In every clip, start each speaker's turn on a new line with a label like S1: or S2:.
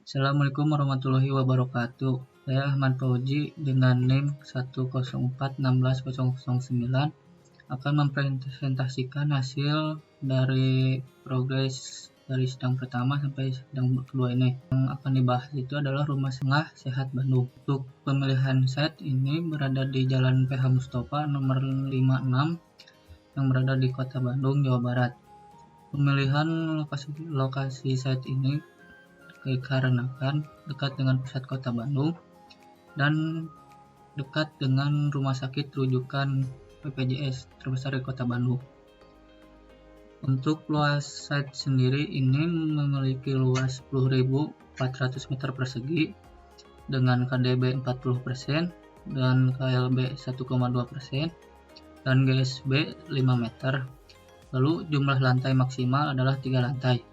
S1: Assalamualaikum warahmatullahi wabarakatuh. Saya Ahmad Fauzi dengan NIM 104161009 akan mempresentasikan hasil dari progres dari sidang pertama sampai sidang kedua ini. Yang akan dibahas itu adalah Rumah Tengah Sehat Bandung. Untuk pemilihan site ini berada di Jalan PH Mustafa nomor 56 yang berada di Kota Bandung, Jawa Barat. Pemilihan lokasi site ini dikarenakan dekat dengan pusat kota Bandung dan dekat dengan rumah sakit rujukan BPJS terbesar di kota Bandung. Untuk luas site sendiri ini memiliki luas 10.400 meter persegi dengan KDB 40% dan KLB 1,2% dan GSB 5 meter. Lalu jumlah lantai maksimal adalah 3 lantai.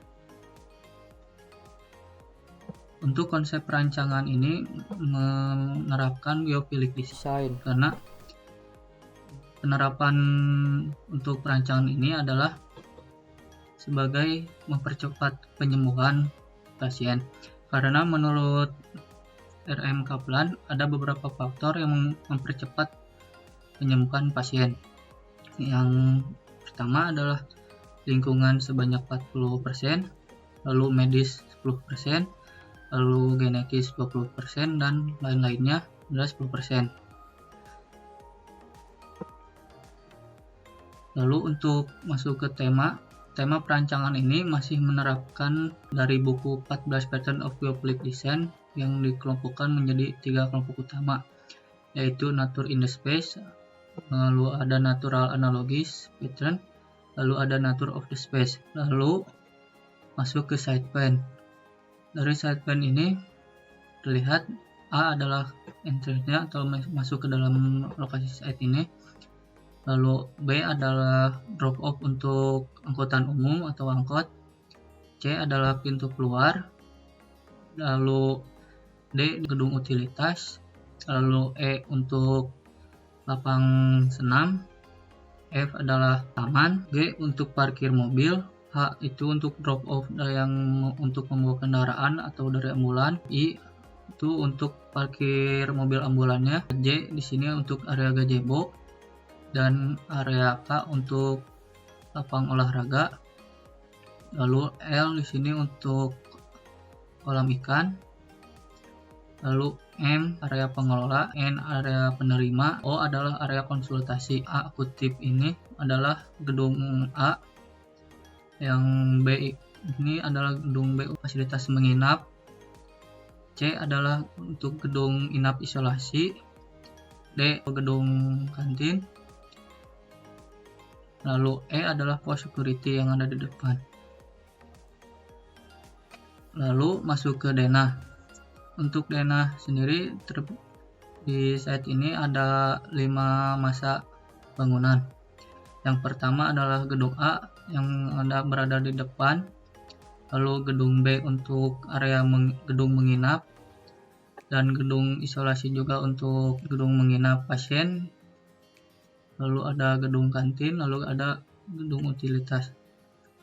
S1: Untuk konsep perancangan ini menerapkan geofilik design karena penerapan untuk perancangan ini adalah sebagai mempercepat penyembuhan pasien. Karena menurut RM Kaplan ada beberapa faktor yang mempercepat penyembuhan pasien. Yang pertama adalah lingkungan sebanyak 40%, lalu medis 10%, lalu genetis 20% dan lain-lainnya adalah 10%. Lalu untuk masuk ke tema perancangan ini masih menerapkan dari buku 14 Pattern of Geopolitical Design yang dikelompokkan menjadi 3 kelompok utama, yaitu Nature in the Space, lalu ada Natural Analogies Pattern, lalu ada Nature of the Space. Lalu masuk ke site plan. Dari site plan ini terlihat A adalah entrance-nya atau masuk ke dalam lokasi site ini. Lalu B adalah drop off untuk angkutan umum atau angkot. C adalah pintu keluar. Lalu D gedung utilitas. Lalu E untuk lapang senam. F adalah taman. G untuk parkir mobil. H itu untuk drop off yang untuk membawa kendaraan atau dari ambulan. I itu untuk parkir mobil ambulannya. J di sini untuk area gazebo dan area K untuk lapang olahraga. Lalu L di sini untuk kolam ikan. Lalu M area pengelola, N area penerima, O adalah area konsultasi. A kutip ini adalah gedung A. Yang B ini adalah gedung B fasilitas menginap. C adalah untuk gedung inap isolasi. D gedung kantin. Lalu E adalah pos security yang ada di depan. Lalu masuk ke denah. Untuk denah sendiri di site ini ada 5 masa bangunan. Yang pertama adalah gedung A yang berada di depan, lalu gedung B untuk area gedung menginap, dan gedung isolasi juga untuk gedung menginap pasien, lalu ada gedung kantin, lalu ada gedung utilitas.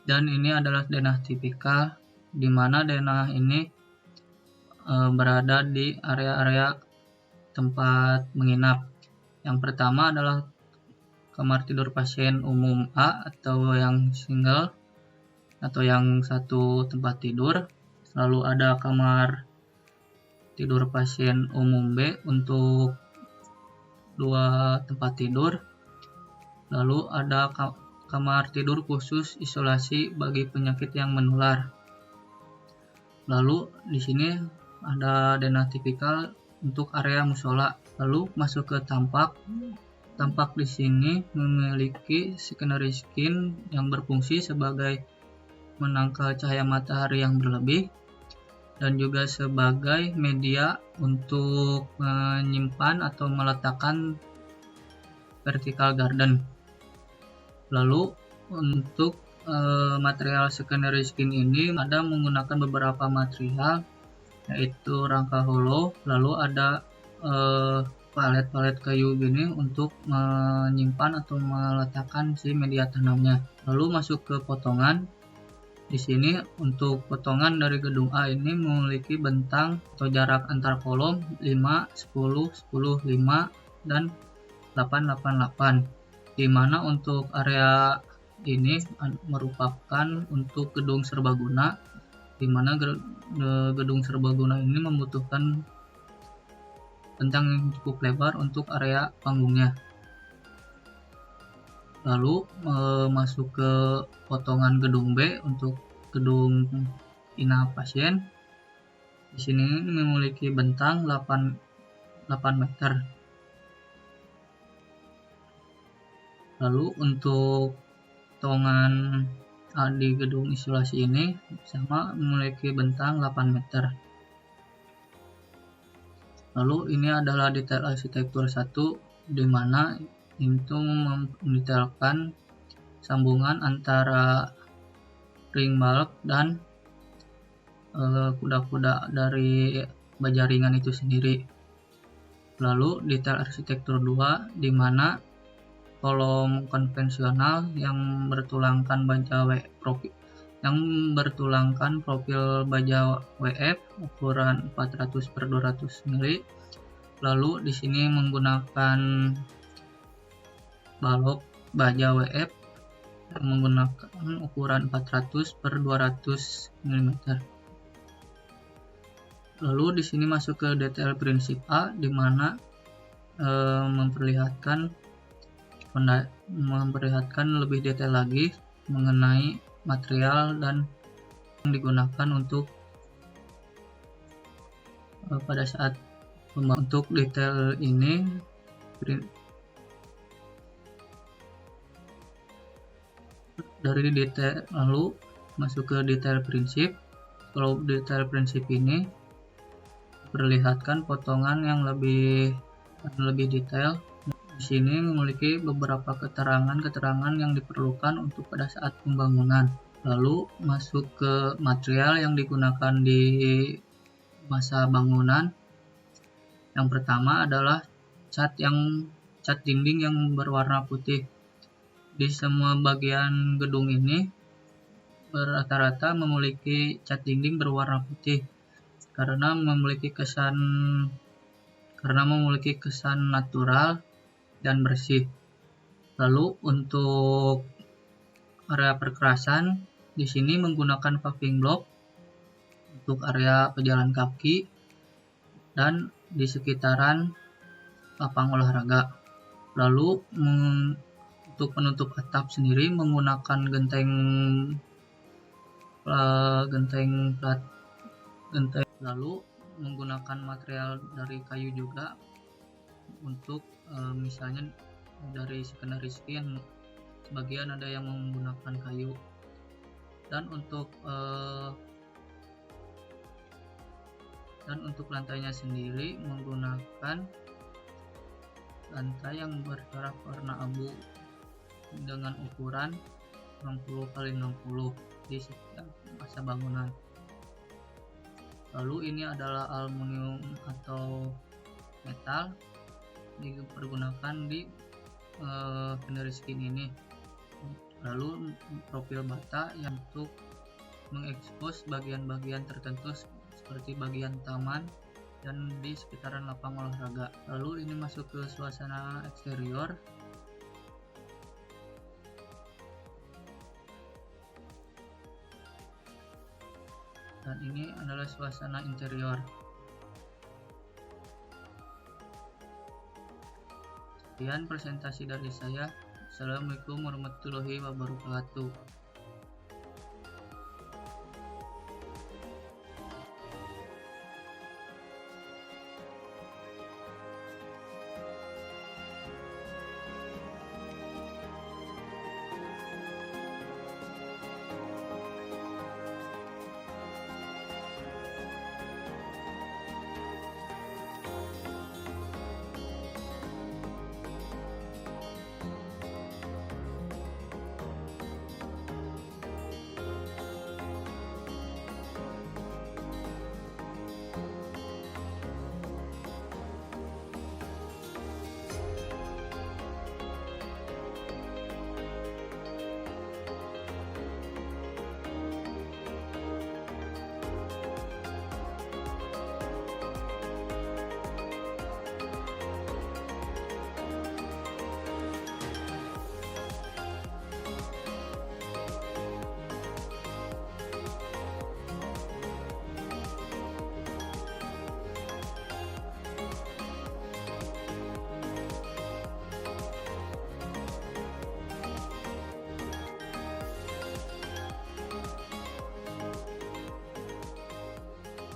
S1: Dan ini adalah denah tipikal, di mana denah ini berada di area-area tempat menginap. Yang pertama adalah kamar tidur pasien umum A atau yang single atau yang satu tempat tidur. Lalu ada kamar tidur pasien umum B untuk 2 tempat tidur. Lalu ada kamar tidur khusus isolasi bagi penyakit yang menular. Lalu di sini ada denah tipikal untuk area musola. Lalu masuk ke tampak. Tampak di sini memiliki secondary skin yang berfungsi sebagai menangkal cahaya matahari yang berlebih dan juga sebagai media untuk menyimpan atau meletakkan vertical garden. Lalu untuk material secondary skin ini ada menggunakan beberapa material, yaitu rangka hollow, lalu ada palet-palet kayu gini untuk menyimpan atau meletakkan si media tanamnya. Lalu masuk ke potongan. Di sini untuk potongan dari gedung A ini memiliki bentang atau jarak antar kolom 5, 10, 10, 5, dan 8, 8, 8. Di mana untuk area ini merupakan untuk gedung serbaguna, di mana gedung serbaguna ini membutuhkan bentang yang cukup lebar untuk area panggungnya. Lalu masuk ke potongan gedung B untuk gedung inap pasien. Di sini memiliki bentang 8 meter. Lalu untuk potongan di gedung isolasi ini sama memiliki bentang 8 meter. Lalu ini adalah detail arsitektur 1, di mana itu mendetailkan sambungan antara ring bulb dan kuda-kuda dari baja ringan itu sendiri. Lalu detail arsitektur 2, di mana kolom konvensional yang bertulangkan profil baja WF ukuran 400/200 mili. Lalu di sini menggunakan balok baja WF yang menggunakan ukuran 400/200 mm. Lalu di sini masuk ke detail prinsip A, di mana memperlihatkan lebih detail lagi mengenai material dan yang digunakan untuk pada saat untuk detail ini. Dari detail lalu masuk ke detail prinsip. Kalau detail prinsip ini perlihatkan potongan yang lebih detail. Di sini memiliki beberapa keterangan yang diperlukan untuk pada saat pembangunan. Lalu masuk ke material yang digunakan di masa bangunan. Yang pertama adalah cat dinding yang berwarna putih. Di semua bagian gedung ini rata-rata memiliki cat dinding berwarna putih karena memiliki kesan natural dan bersih. Lalu untuk area perkerasan di sini menggunakan paving block untuk area pejalan kaki dan di sekitaran lapang olahraga. Lalu untuk penutup atap sendiri menggunakan genteng. Lalu menggunakan material dari kayu juga untuk misalnya dari secondary skin, sebagian ada yang menggunakan kayu. Dan untuk lantainya sendiri menggunakan lantai yang bercorak warna abu dengan ukuran 60x60 di setiap masa bangunan. Lalu ini adalah aluminium atau metal dipergunakan di secondary skin ini. Lalu profil bata yang untuk mengekspos bagian-bagian tertentu seperti bagian taman dan di sekitaran lapang olahraga. Lalu ini masuk ke suasana eksterior. Dan ini adalah suasana interior. Sekian presentasi dari saya. Assalamualaikum warahmatullahi wabarakatuh.